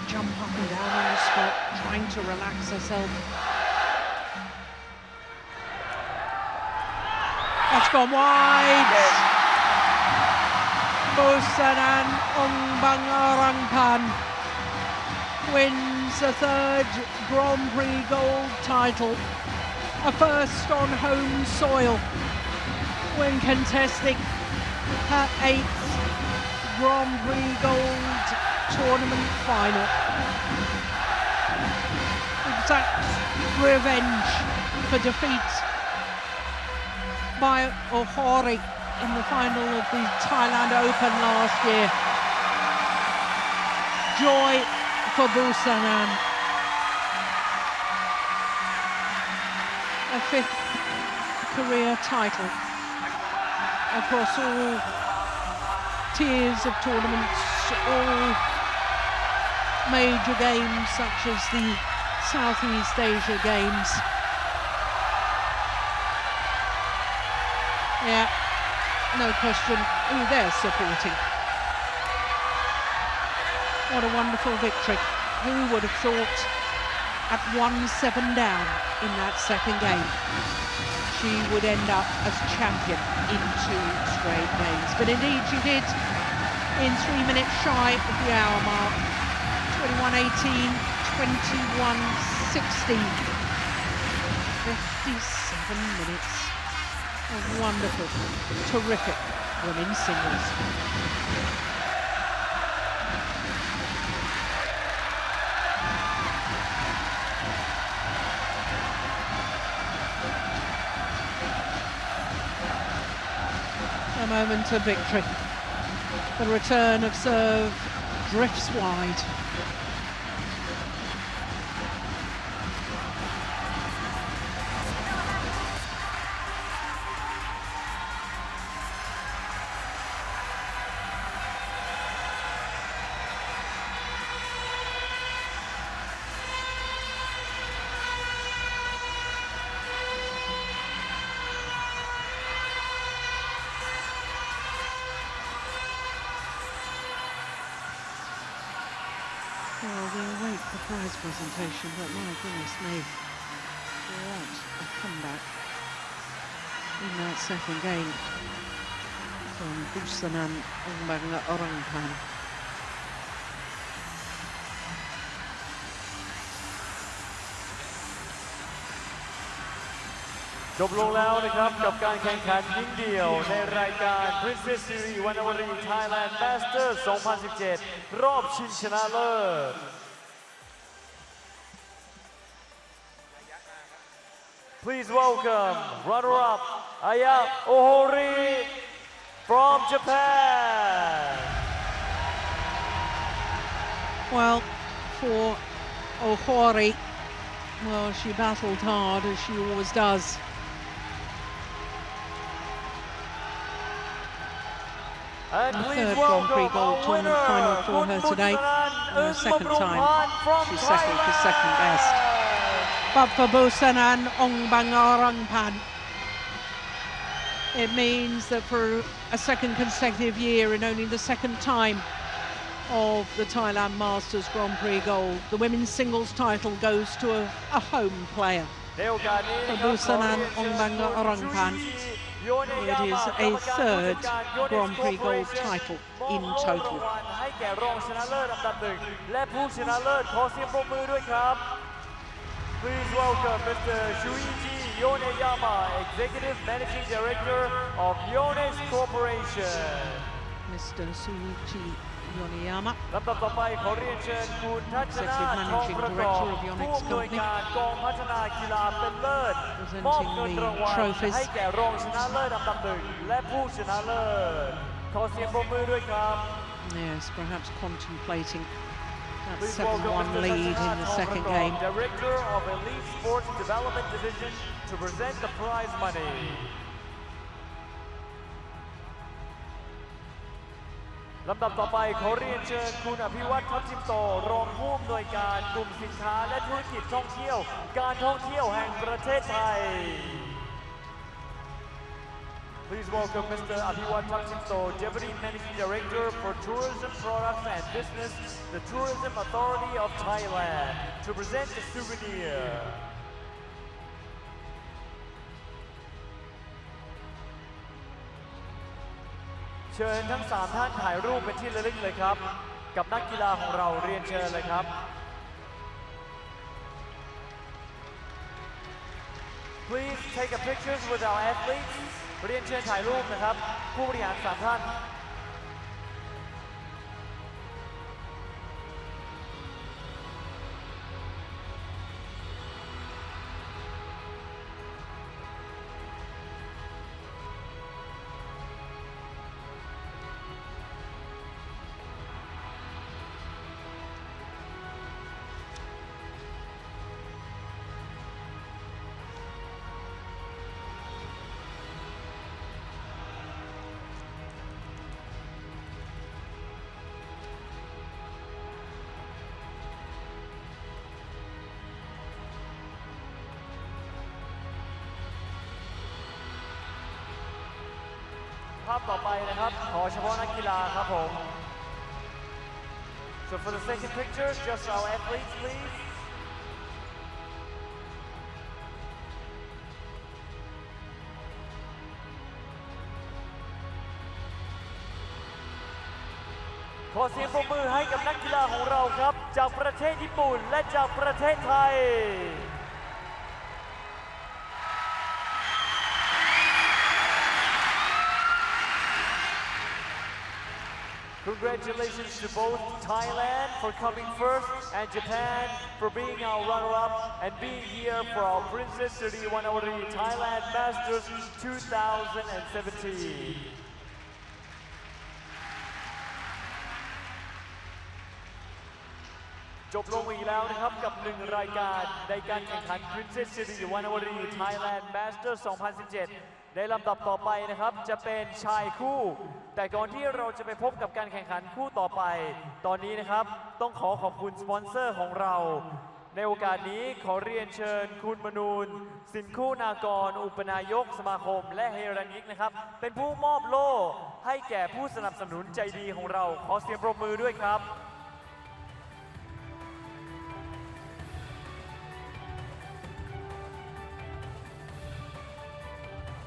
jump up and down on the spot, trying to relax herself. That's gone wide. Busanan Ongbamrungphan wins a 3rd Grand Prix gold title, a first on home soil when contesting her 8th Grand Prix gold tournament final. Exact revenge for defeat by Ohori in the final of the Thailand Open last year. Joy for Busanan. A 5th career title across all tiers of tournaments, all major games such as the Southeast Asia Games. Yeah, no question who they're supporting. What a wonderful victory. Who would have thought at 1-7 down in that second game she would end up as champion in 2 straight games. But indeed she did in 3 minutes shy of the hour mark. 21:18, 21:16. 57 minutes of wonderful, terrific women's singles. A moment of victory. The return of serve drifts wide. Well, we await the prize presentation, but my goodness me, what a comeback in that second game from Busanan Ongbamrungphan. จบลงแล้วนะครับกับการแข่งขันหญิงเดี่ยวในรายการ Princess Sirivannavari Thailand Masters 2017 รอบชิงชนะเลิศ Please welcome runner-up Aya Ohori from Japan. Well, for Ohori, well, she battled hard as she always does. And The please third Grand Prix welcome gold our tournament winner, final for her today. Busanan, And the second time from she settled for second best. Thailand. But for Busanan, Ongbamrungphan, it means that for a second consecutive year and only the second time of the Thailand Masters Grand Prix Gold, the women's singles title goes to a home player. For Busanan Ongbamrungphan, it is a third Grand Prix Gold title in total. Please welcome Mr. Shuichi Yoneyama, Executive Managing Director of Yonex Corporation. Mr. Suichi Yoneyama, ลำดับต่อไปขอเรียนเชิญคุณทัชนาทองประกอบผู้อำนวยการกองพัฒนากีฬาเป็นเลิศมอบเงินรางวัลให้แก่รองชนะเลิศอันดับหนึ่งและผู้ชนะเลิศขอเสียงปรบมือด้วยครับ yes, perhaps contemplating that Please 7-1 welcome lead Mr. in the second game. Director of Elite Sports Development Division to present the prize money. ลำดับต่อไปขอเรียนเชิญคุณอภิวัตรทัพทิมโตรองผู้อำนวยการกลุ่มสินค้าและธุรกิจท่องเที่ยวการท่องเที่ยวแห่งประเทศไทย Please welcome Mr. Abhiwat Thapsimto, Deputy Managing Director for Tourism Products and Business, the Tourism Authority of Thailand, to present the souvenir. เชิญทั้ง3ท่านถ่ายรูปเป็นที่ระลึกเลยครับกับนักกีฬาของเราเรียนเชิญเลยครับ Please take a pictures with our athletes. เรียนเชิญถ่ายรูปนะครับผู้บริหาร3ท่านภาพต่อไปนะครับขอเฉพาะนักกีฬาครับผม So for the second picture, just our athletes, please. ขอเสียงปรบมือให้กับนักกีฬาของเราครับจากประเทศญี่ปุ่นและจากประเทศไทย Congratulations to both Thailand for coming first and Japan for being our runner-up and being here for our Princess Sirivannavari Thailand Masters 2017. จบลงอีกแล้วนะครับกับ1รายการในการแข่งขัน Princess Sirivannavari Thailand Masters 2017 ในลำดับต่อไปนะครับจะเป็นชายคู่แต่ก่อนที่เราจะไปพบกับการแข่งขันคู่ต่อไปตอนนี้นะครับต้องขอบคุณสปอนเซอร์ของเราในโอกาสนี้ขอเรียนเชิญคุณมนูนสินคู่นากรอุปนายกสมาคมและเฮรัญยิกนะครับเป็นผู้มอบโล่ให้แก่ผู้สนับสนุนใจดีของเราขอเสียงปรบมือด้วยครับ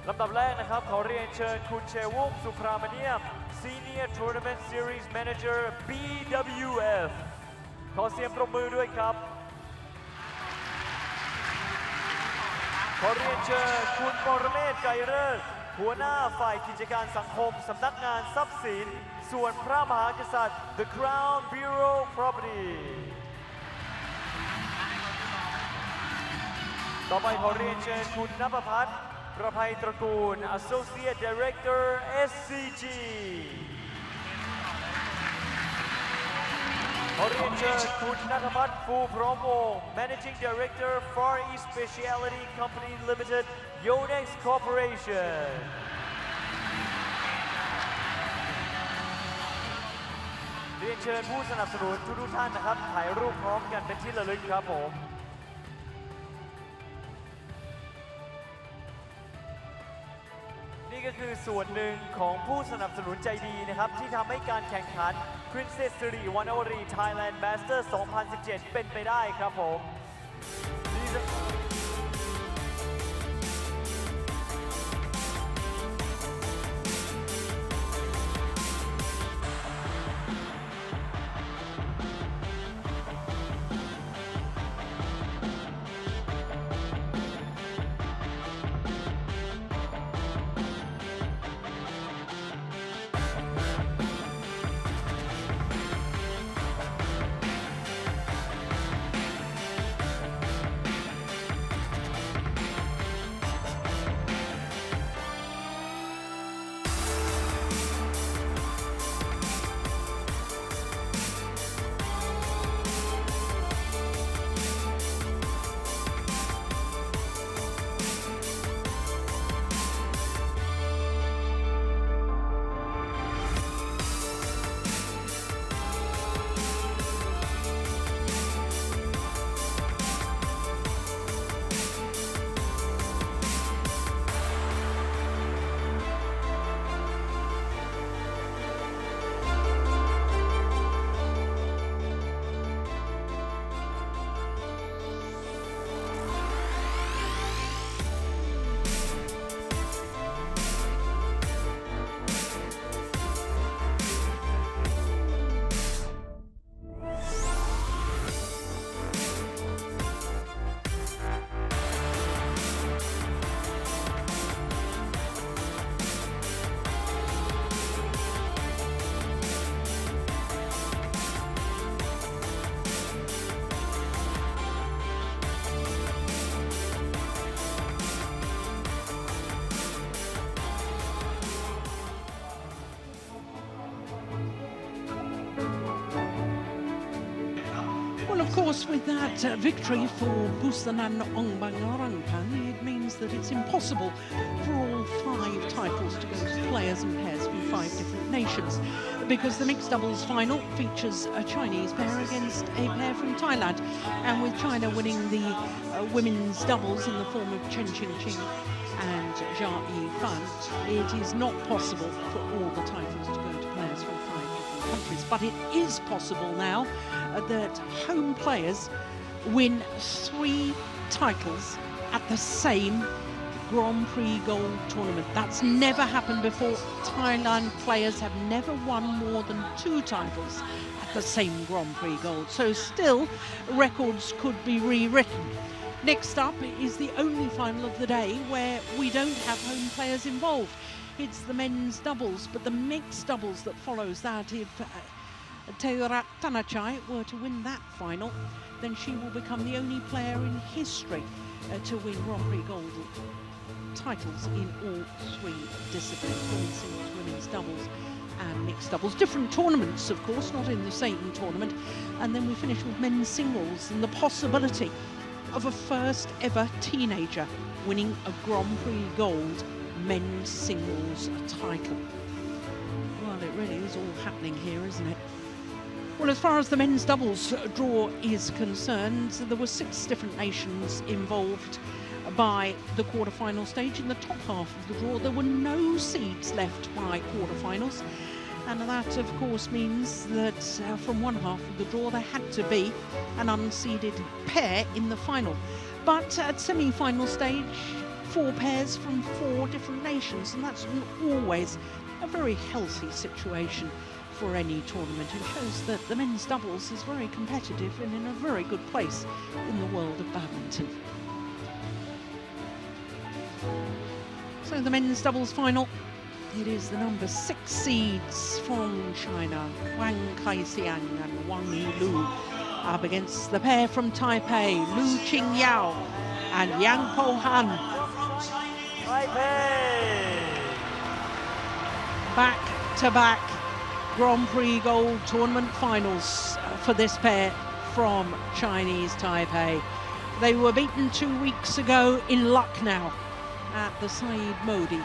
ลำดับแรกนะครับขอเรียนเชิญคุณเชวุฒิสุพรามเนียม Senior Tournament Series Manager BWF ขอเสียงปรบมือด้วยครับ ขอเรียนเชิญคุณปรเมศ ไกรเลิศหัวหน้าฝ่ายกิจการสังคมสำนักงานทรัพย์สินส่วนพระมหากษัตริย์ The Crown Bureau Property ต่อไปขอเรียนเชิญคุณณภพัฒน์ ประภัยตระกูล Associate Director SCG ขอเรียนเชิญคุณณภพัฒน์ ฟูพร้อมวงศ์ Managing Director Far East Specialty Company Limited Yonex Corporation เรียนเชิญผู้สนับสนุนทุกท่านนะครับถ่ายรูปพร้อมกันเป็นที่ระลึกครับผมนี่ก็คือส่วนหนึ่งของผู้สนับสนุนใจดีนะครับที่ทำให้การแข่งขัน Princess Sirivannavari Thailand Masters 2017 เป็นไปได้ครับผมOf course, with that victory for Busanan Ongbamrungphan, it means that it's impossible for all 5 titles to go to players and pairs from 5 different nations, because the mixed doubles final features a Chinese pair against a pair from Thailand, and with China winning the women's doubles in the form of Chen Qingqing and Jia Yifan, it is not possible for all the titles to go to players from 5 different countries. But it is possible now that home players win 3 titles at the same Grand Prix Gold tournament. That's never happened before. Thailand players have never won more than 2 titles at the same Grand Prix Gold. So still, records could be rewritten. Next up is the only final of the day where we don't have home players involved. It's the men's doubles, but the mixed doubles that follows that, if Teorat Thanachai were to win that final, then she will become the only player in history to win Grand Prix Gold titles in all 3 disciplines: women's singles, women's doubles and mixed doubles. Different tournaments, of course, not in the same tournament. And then we finish with men's singles and the possibility of a first ever teenager winning a Grand Prix Gold men's singles title. Well, it really is all happening here, isn't it? Well, as far as the men's doubles draw is concerned, there were 6 different nations involved by the quarter-final stage. In the top half of the draw, there were no seeds left by quarter-finals, and that, of course, means that from one half of the draw, there had to be an unseeded pair in the final. But at semi-final stage, 4 pairs from 4 different nations, and that's always a very healthy situation for any tournament. It shows that the men's doubles is very competitive and in a very good place in the world of badminton. So the men's doubles final, it is the number 6 seeds from China, Wang Kaixiang and Wang Yilu, up against the pair from Taipei, Lu Qingyao and Yang Po-han. Taipei. Back-to-back Grand Prix Gold Tournament finals for this pair from Chinese Taipei. They were beaten 2 weeks ago in Lucknow at the Saeed Modi